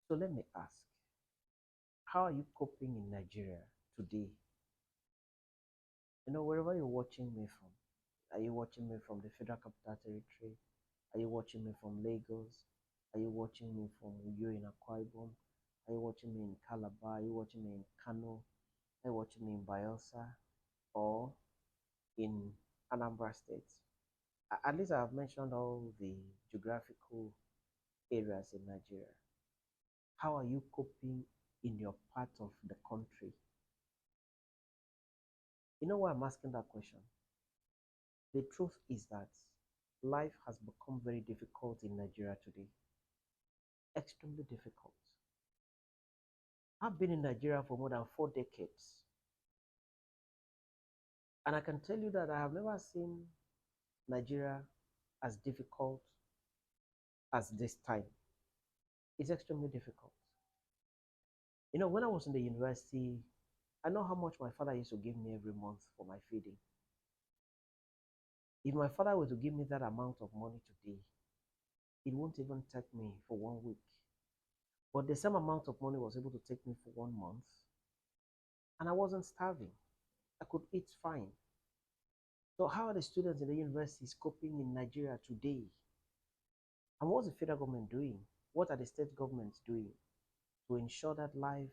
So let me ask, how are you coping in Nigeria today? Wherever you're watching me from, are you watching me from the Federal Capital Territory? Are you watching me from Lagos? Are you watching me from Uyo in Akwa Ibom? Are you watching me in Calabar? Are you watching me in Kano? Are you watching me in Bayelsa or in Anambra State? At least I have mentioned all the geographical areas in Nigeria. How are you coping in your part of the country? You know why I'm asking that question? The truth is that life has become very difficult in Nigeria today. Extremely difficult. I've been in Nigeria for more than 4 decades. And I can tell you that I have never seen Nigeria as difficult as this time. It's extremely difficult. When I was in the university, I know how much my father used to give me every month for my feeding. If my father were to give me that amount of money today, it won't even take me for 1 week. But the same amount of money was able to take me for 1 month, and I wasn't starving. I could eat fine. So how are the students in the universities coping in Nigeria today? And what's the federal government doing? What are the state governments doing to ensure that life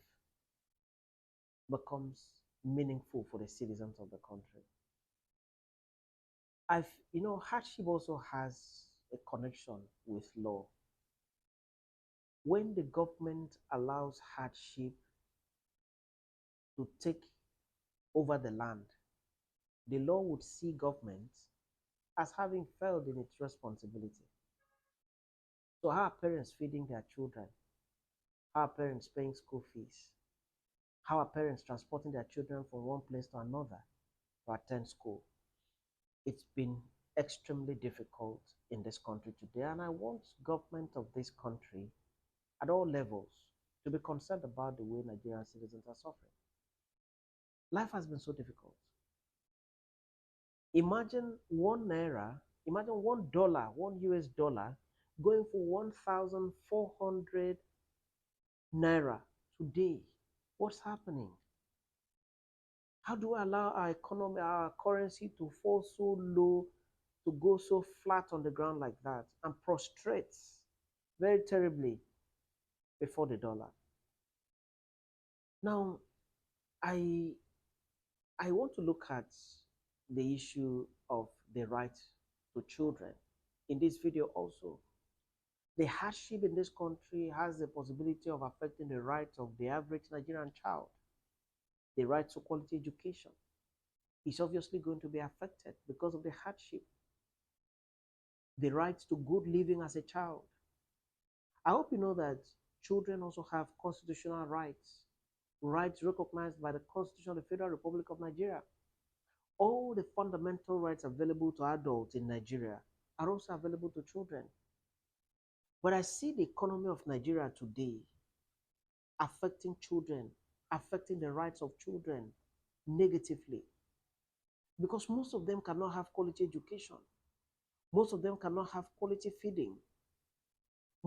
becomes meaningful for the citizens of the country? Hardship also has a connection with law. When the government allows hardship to take over the land, the law would see government as having failed in its responsibility. So how are parents feeding their children? How are parents paying school fees? How are parents transporting their children from one place to another to attend school? It's been extremely difficult in this country today, and I want government of this country at all levels to be concerned about the way Nigerian citizens are suffering. Life has been so difficult. Imagine imagine $1, $1 going for 1,400 naira today. What's happening? How do we allow our economy, our currency to fall so low, to go so flat on the ground like that and prostrate very terribly before the dollar? Now, I I want to look at the issue of the right to children in this video also. The hardship in this country has the possibility of affecting the rights of the average Nigerian child. The right to quality education is obviously going to be affected because of the hardship. The right to good living as a child. I hope you know that children also have constitutional rights recognized by the Constitution of the Federal Republic of Nigeria. All the fundamental rights available to adults in Nigeria are also available to children. But I see the economy of Nigeria today affecting children, affecting the rights of children negatively. Because most of them cannot have quality education. Most of them cannot have quality feeding.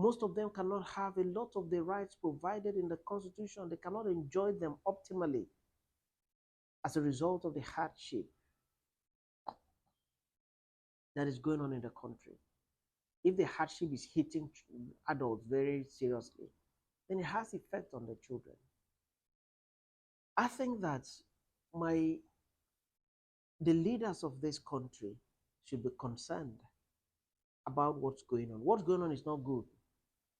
Most of them cannot have a lot of the rights provided in the Constitution. They cannot enjoy them optimally as a result of the hardship that is going on in the country. If the hardship is hitting adults very seriously, then it has effect on the children. I think that the leaders of this country should be concerned about what's going on. What's going on is not good.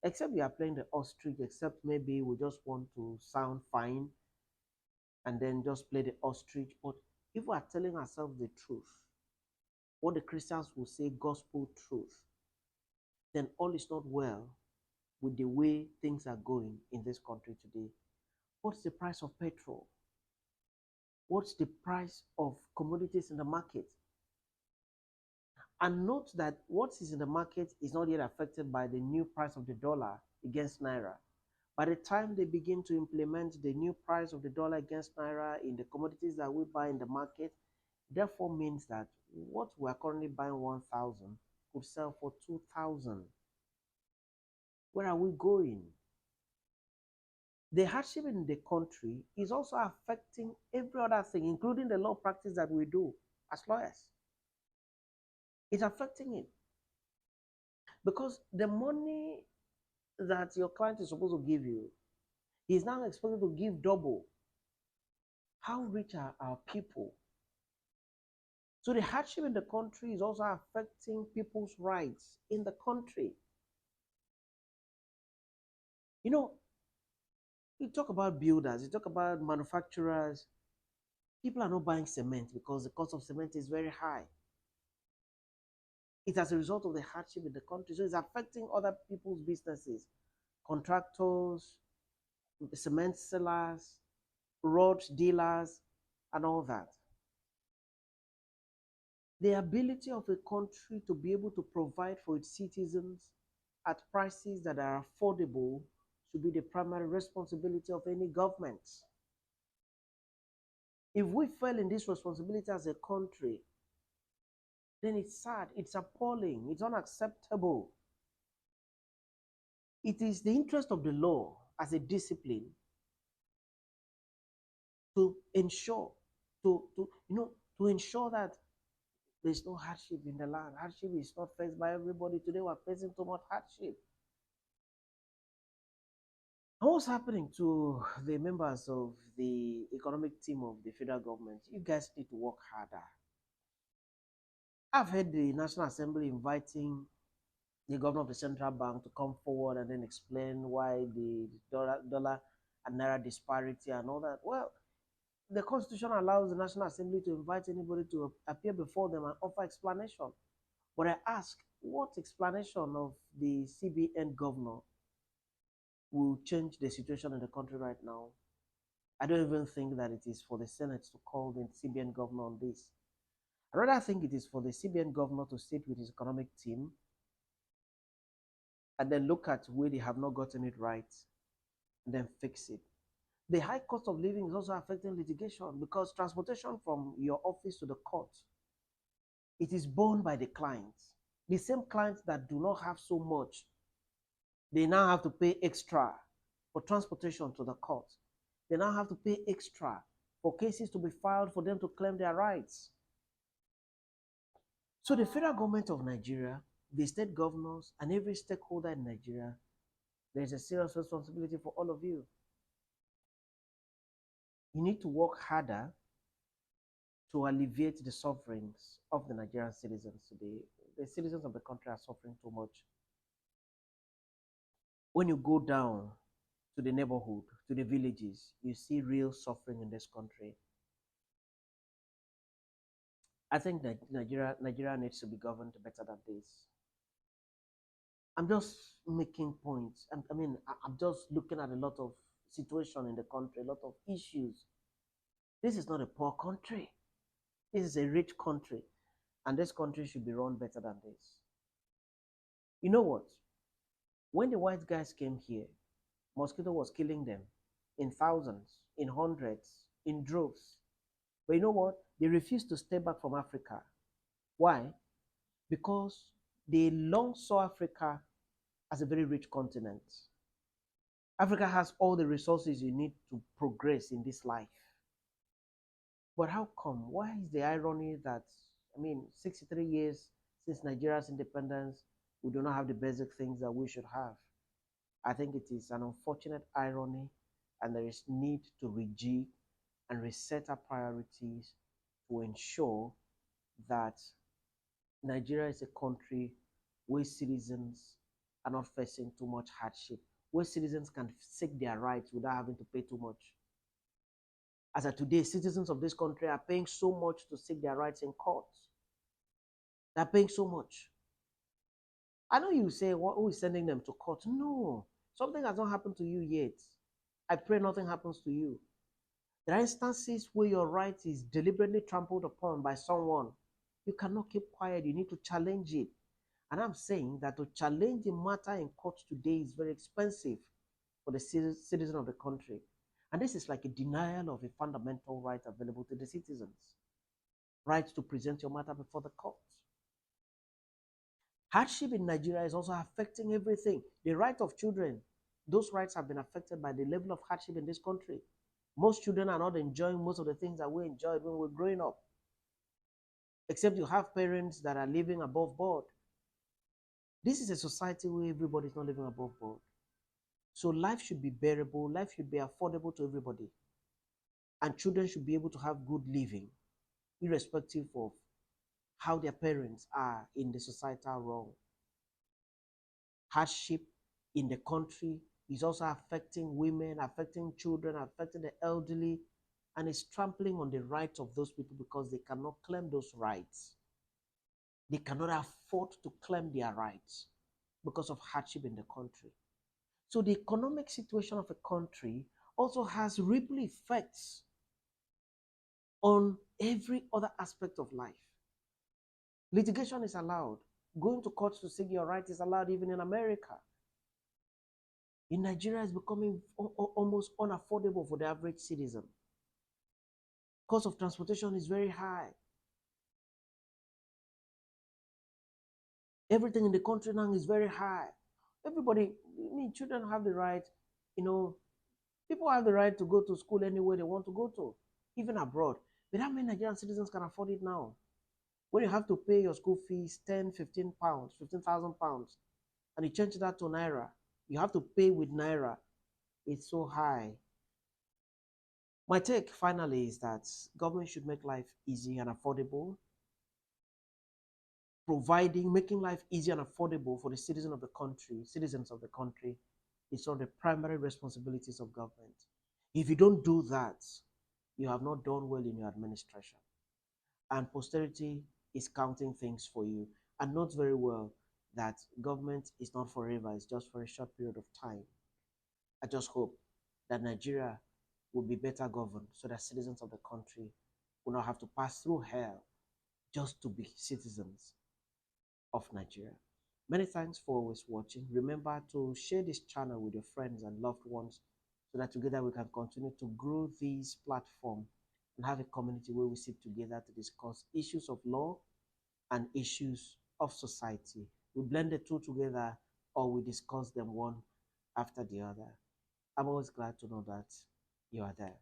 Except we are playing the ostrich, except maybe we just want to sound fine and then just play the ostrich. But if we are telling ourselves the truth, what the Christians will say gospel truth, then all is not well with the way things are going in this country today. What's the price of petrol? What's the price of commodities in the market? And note that what is in the market is not yet affected by the new price of the dollar against Naira. By the time they begin to implement the new price of the dollar against Naira in the commodities that we buy in the market, therefore means that what we are currently buying 1,000 could sell for 2,000. Where are we going? The hardship in the country is also affecting every other thing, including the law practice that we do as lawyers. It's affecting it because the money that your client is supposed to give you, he's now expected to give double. How rich are our people? So the hardship in the country is also affecting people's rights in the country. You know, you talk about builders, you talk about manufacturers. People are not buying cement because the cost of cement is very high. It's as a result of the hardship in the country. So it's affecting other people's businesses, contractors, cement sellers, road dealers, and all that. The ability of a country to be able to provide for its citizens at prices that are affordable should be the primary responsibility of any government. If we fail in this responsibility as a country, then it's sad, it's appalling, it's unacceptable. It is the interest of the law as a discipline to ensure, to ensure that there's no hardship in the land. Hardship is not faced by everybody. Today we're facing too much hardship. And what's happening to the members of the economic team of the federal government? You guys need to work harder. I've heard the National Assembly inviting the governor of the central bank to come forward and then explain why the dollar and naira disparity and all that. Well, the constitution allows the National Assembly to invite anybody to appear before them and offer explanation. But I ask, what explanation of the CBN governor will change the situation in the country right now? I don't even think that it is for the Senate to call the CBN governor on this. I rather think it is for the CBN governor to sit with his economic team and then look at where they have not gotten it right and then fix it. The high cost of living is also affecting litigation because transportation from your office to the court, it is borne by the clients. The same clients that do not have so much, they now have to pay extra for transportation to the court. They now have to pay extra for cases to be filed for them to claim their rights. So the federal government of Nigeria, the state governors, and every stakeholder in Nigeria, there's a serious responsibility for all of you. You need to work harder to alleviate the sufferings of the Nigerian citizens today. The citizens of the country are suffering too much. When you go down to the neighborhood, to the villages, you see real suffering in this country. I think that Nigeria needs to be governed better than this. I'm just making points. I'm just looking at a lot of situation in the country, a lot of issues. This is not a poor country. This is a rich country, and this country should be run better than this. You know what? When the white guys came here, mosquito was killing them in thousands, in hundreds, in droves. But you know what? They refused to stay back from Africa. Why? Because they long saw Africa as a very rich continent. Africa has all the resources you need to progress in this life. But how come? Why is the irony that, 63 years since Nigeria's independence, we do not have the basic things that we should have? I think it is an unfortunate irony, and there is need to rejig and reset our priorities to ensure that Nigeria is a country where citizens are not facing too much hardship, where citizens can seek their rights without having to pay too much. As of today, citizens of this country are paying so much to seek their rights in courts. They're paying so much. I know you say, well, who is sending them to court? No, something has not happened to you yet. I pray nothing happens to you. There are instances where your right is deliberately trampled upon by someone. You cannot keep quiet. You need to challenge it. And I'm saying that to challenge the matter in court today is very expensive for the citizen of the country. And this is like a denial of a fundamental right available to the citizens. Right to present your matter before the court. Hardship in Nigeria is also affecting everything. The right of children, those rights have been affected by the level of hardship in this country. Most children are not enjoying most of the things that we enjoyed when we were growing up, except you have parents that are living above board. This is a society where everybody is not living above board. So life should be bearable, life should be affordable to everybody. And children should be able to have good living, irrespective of how their parents are in the societal role. Hardship in the country is also affecting women, affecting children, affecting the elderly, and it's trampling on the rights of those people because they cannot claim those rights. They cannot afford to claim their rights because of hardship in the country. So the economic situation of a country also has ripple effects on every other aspect of life. Litigation is allowed. Going to court to seek your right is allowed even in America. In Nigeria, it's becoming almost unaffordable for the average citizen. Cost of transportation is very high. Everything in the country now is very high. Everybody, I mean, children have the right, people have the right to go to school anywhere they want to go to, even abroad. But how many Nigerian citizens can afford it now? When you have to pay your school fees 10, 15 pounds, 15,000 pounds, and you change that to Naira, you have to pay with Naira. It's so high. My take finally is that government should make life easy and affordable. Making life easy and affordable for the citizens of the country is one of the primary responsibilities of government. If you don't do that, you have not done well in your administration. And posterity is counting things for you and knows very well that government is not forever, it's just for a short period of time. I just hope that Nigeria will be better governed so that citizens of the country will not have to pass through hell just to be citizens of Nigeria. Many thanks for always watching. Remember to share this channel with your friends and loved ones so that together we can continue to grow this platform and have a community where we sit together to discuss issues of law and issues of society. We blend the two together or we discuss them one after the other. I'm always glad to know that you are there.